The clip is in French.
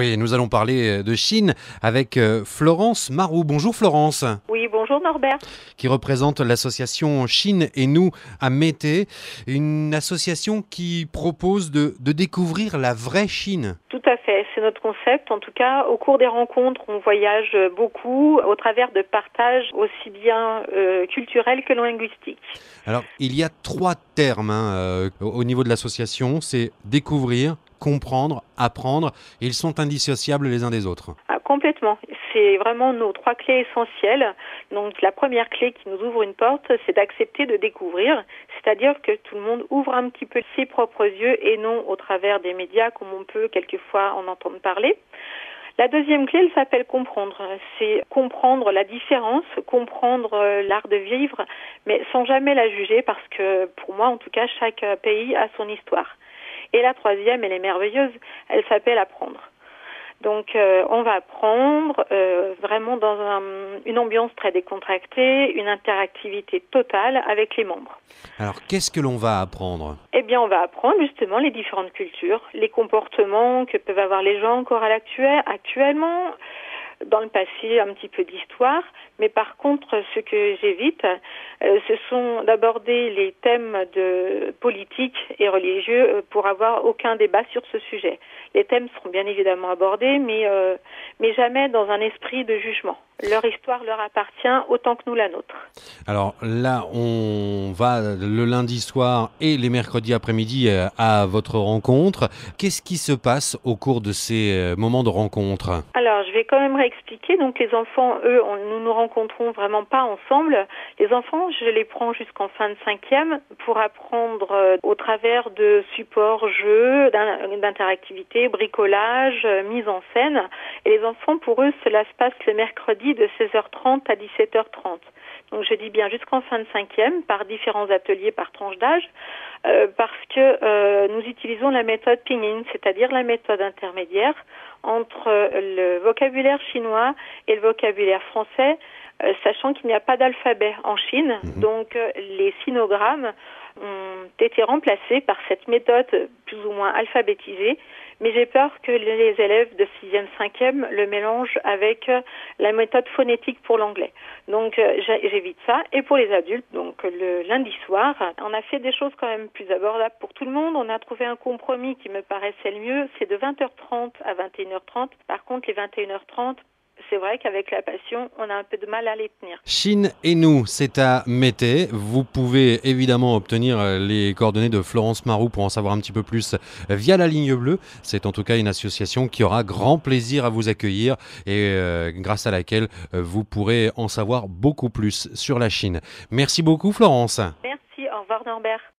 Oui, nous allons parler de Chine avec Florence Marou. Bonjour Florence, Oui, bonjour Norbert. qui représente l'association Chine et nous à Mété, une association qui propose de découvrir la vraie Chine. Tout à fait, c'est notre concept. En tout cas, au cours des rencontres, on voyage beaucoup au travers de partages aussi bien culturels que linguistiques. Alors, il y a trois termes au niveau de l'association, c'est découvrir, comprendre, apprendre. Ils sont indissociables les uns des autres. Ah, complètement. C'est vraiment nos trois clés essentielles. Donc la première clé qui nous ouvre une porte, c'est d'accepter de découvrir, c'est-à-dire que tout le monde ouvre un petit peu ses propres yeux et non au travers des médias comme on peut quelquefois en entendre parler. La deuxième clé, elle s'appelle comprendre. C'est comprendre la différence, comprendre l'art de vivre, mais sans jamais la juger parce que pour moi, en tout cas, chaque pays a son histoire. Et la troisième, elle est merveilleuse, elle s'appelle apprendre. Donc on va apprendre vraiment dans une ambiance très décontractée, une interactivité totale avec les membres. Alors, qu'est-ce que l'on va apprendre ? Eh bien, on va apprendre justement les différentes cultures, les comportements que peuvent avoir les gens encore à actuellement, dans le passé, un petit peu d'histoire. Mais par contre, ce que j'évite, ce sont d'aborder les thèmes de politique et religieux pour avoir aucun débat sur ce sujet. Les thèmes seront bien évidemment abordés, mais jamais dans un esprit de jugement. Leur histoire leur appartient autant que nous la nôtre. Alors là, on va le lundi soir et les mercredis après-midi à votre rencontre. Qu'est-ce qui se passe au cours de ces moments de rencontre ? Alors, je vais quand même réexpliquer. Donc, les enfants, eux, nous nous rencontrons vraiment pas ensemble. Les enfants, je les prends jusqu'en fin de cinquième pour apprendre au travers de supports, jeux, d'interactivité, bricolage, mise en scène. Et les enfants, pour eux, cela se passe le mercredi de 16h30 à 17h30. Donc je dis bien jusqu'en fin de cinquième, par différents ateliers, par tranche d'âge, parce que nous utilisons la méthode Pinyin, c'est-à-dire la méthode intermédiaire entre le vocabulaire chinois et le vocabulaire français, sachant qu'il n'y a pas d'alphabet en Chine. Donc les sinogrammes ont été remplacés par cette méthode plus ou moins alphabétisée, mais j'ai peur que les élèves de 6e, 5e le mélangent avec la méthode phonétique pour l'anglais. Donc j'évite ça. Et pour les adultes, donc le lundi soir, on a fait des choses quand même plus abordables pour tout le monde. On a trouvé un compromis qui me paraissait le mieux, c'est de 20h30 à 21h30. Par contre, les 21h30, c'est vrai qu'avec la passion, on a un peu de mal à les tenir. Chine et nous, c'est à Mété. Vous pouvez évidemment obtenir les coordonnées de Florence Marou pour en savoir un petit peu plus via la ligne bleue. C'est en tout cas une association qui aura grand plaisir à vous accueillir et grâce à laquelle vous pourrez en savoir beaucoup plus sur la Chine. Merci beaucoup Florence. Merci, au revoir Norbert.